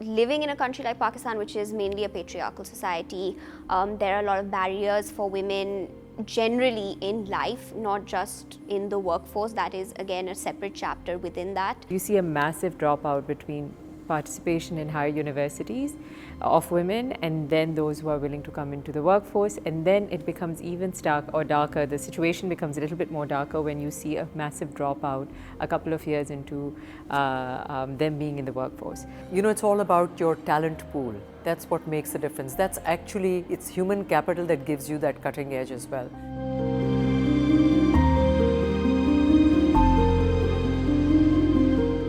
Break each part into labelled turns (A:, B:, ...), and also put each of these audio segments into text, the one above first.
A: living in a country like Pakistan, which is mainly a patriarchal society, there are a lot of barriers for women generally in life, not just in the workforce. That is again a separate chapter within that.
B: You see a massive dropout between participation in higher universities of women and then those who are willing to come into the workforce, and then it becomes even darker. The situation becomes a little bit more darker when you see a massive dropout a couple of years into them being in the workforce.
C: You know, it's all about your talent pool. That's what makes the difference. That's actually, it's human capital that gives you that cutting edge as well.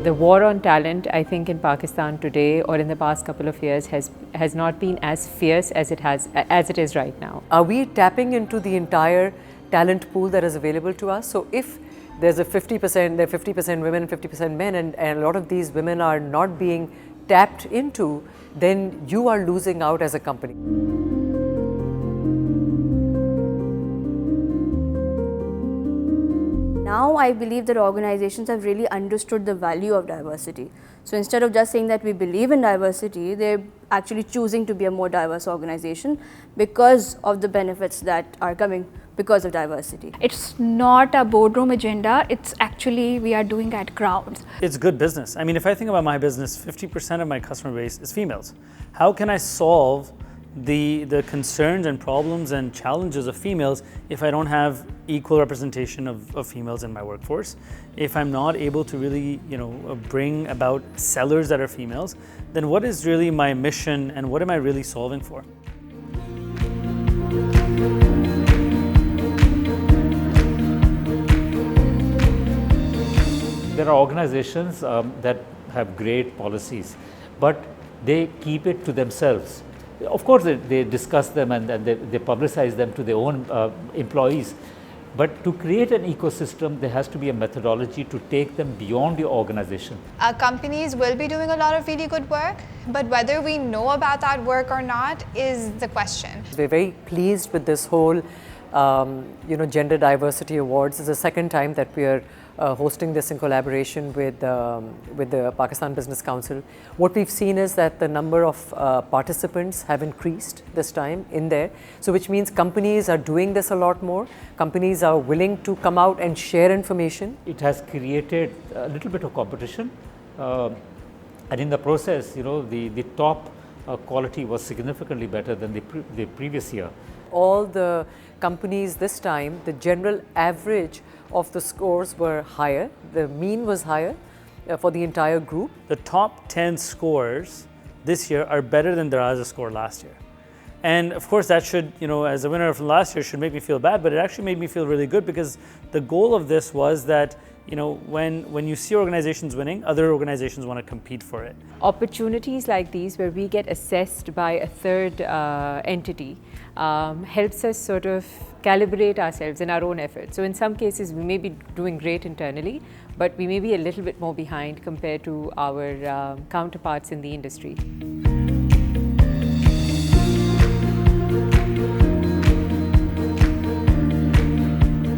B: The war on talent, I think, in Pakistan today or in the past couple of years has not been as fierce as it is right now.
C: Are we tapping into the entire talent pool that is available to us? So if there's a 50%, there are 50% women and 50% men, and a lot of these women are not being tapped into, then you are losing out as a company.
D: Now I believe that organizations have really understood the value of diversity. So instead of just saying that we believe in diversity, they're actually choosing to be a more diverse organization because of the benefits that are coming because of diversity.
E: It's not a boardroom agenda, it's actually we are doing at ground.
F: It's good business. I mean, if I think about my business, 50% of my customer base is females. How can I solve the concerns and problems and challenges of females if I don't have equal representation of females in my workforce? If I'm not able to really, bring about sellers that are females, then what is really my mission and what am I really solving for?
G: There are organizations that have great policies, but they keep it to themselves. Of course, they discuss them and they publicize them to their own employees. But to create an ecosystem, there has to be a methodology to take them beyond your organization.
H: Our companies will be doing a lot of really good work, but whether we know about that work or not is the question.
C: We're very pleased with this whole Gender Diversity Awards. It's the second time that we are hosting this in collaboration with the Pakistan Business Council. What we've seen is that the number of participants have increased this time in there. So which means companies are doing this a lot more. Companies are willing to come out and share information.
G: It has created a little bit of competition. And in the process, the top quality was significantly better than the previous year.
C: All the companies this time, the general average of the scores were higher. The mean was higher for the entire group.
F: The top 10 scores this year are better than Daraza's score last year. And of course that should, as a winner from last year, should make me feel bad, but it actually made me feel really good because the goal of this was that when you see organizations winning, other organizations want to compete for it.
B: Opportunities like these where we get assessed by a third entity helps us sort of calibrate ourselves in our own efforts. So in some cases we may be doing great internally, but we may be a little bit more behind compared to our counterparts in the industry.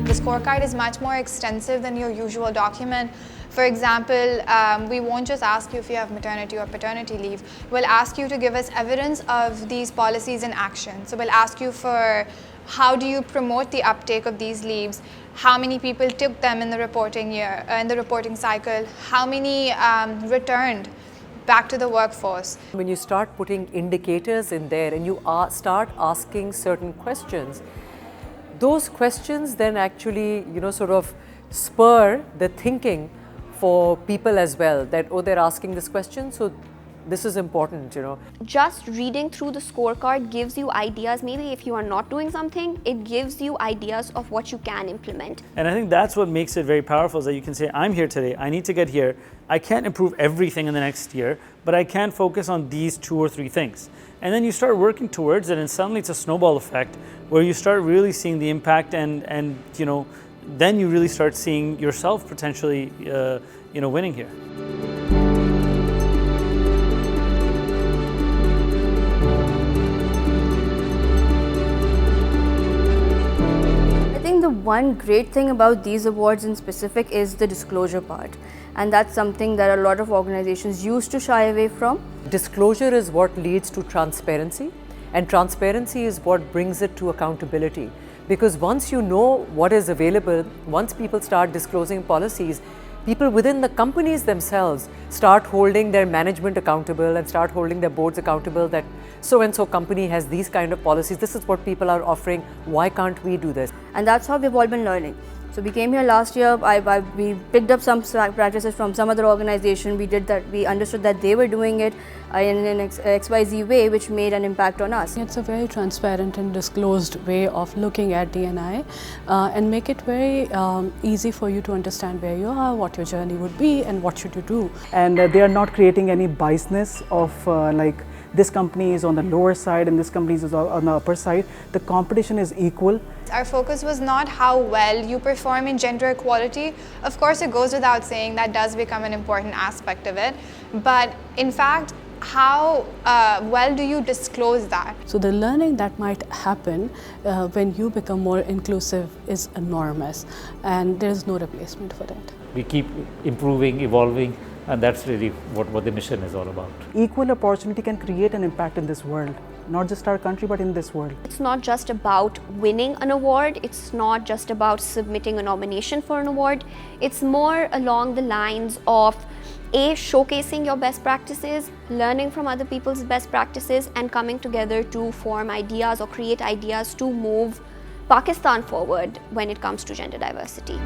H: The scorecard is much more extensive than your usual document. For example, we won't just ask you if you have maternity or paternity leave. We'll ask you to give us evidence of these policies in action. So we'll ask you for how do you promote the uptake of these leaves? How many people took them in the reporting year, in the reporting cycle? How many returned back to the workforce?
C: When you start putting indicators in there and you start asking certain questions, those questions then actually, sort of spur the thinking for people as well, that, oh, they're asking this question, so this is important,
A: Just reading through the scorecard gives you ideas. Maybe if you are not doing something, it gives you ideas of what you can implement.
F: And I think that's what makes it very powerful, is that you can say, I'm here today, I need to get here. I can't improve everything in the next year, but I can focus on these 2 or 3 things. And then you start working towards it, and suddenly it's a snowball effect where you start really seeing the impact and then you really start seeing yourself potentially, winning here.
D: I think the one great thing about these awards in specific is the disclosure part. and that's something that a lot of organizations used to shy away from.
C: Disclosure is what leads to transparency, and transparency is what brings it to accountability. Because once you know what is available, once people start disclosing policies, people within the companies themselves start holding their management accountable and start holding their boards accountable that so and so company has these kind of policies, this is what people are offering, why can't we do this?
D: And that's how we've all been learning. So we came here last year, we picked up some practices from some other organization, we understood that they were doing it in an XYZ way, which made an impact on us.
I: It's a very transparent and disclosed way of looking at D&I and make it very easy for you to understand where you are, what your journey would be and what should you do.
J: And they are not creating any biasness of like this company is on the lower side and this company is on the upper side. The competition is equal.
H: Our focus was not how well you perform in gender equality. Of course, it goes without saying that does become an important aspect of it. But in fact, how well do you disclose that?
I: So the learning that might happen when you become more inclusive is enormous, and there is no replacement for that.
G: We keep improving, evolving, and that's really what the mission is all about.
J: Equal opportunity can create an impact in this world, not just our country, but in this world.
A: It's not just about winning an award, it's not just about submitting a nomination for an award, it's more along the lines of showcasing your best practices, learning from other people's best practices, and coming together to form ideas or create ideas to move Pakistan forward when it comes to gender diversity.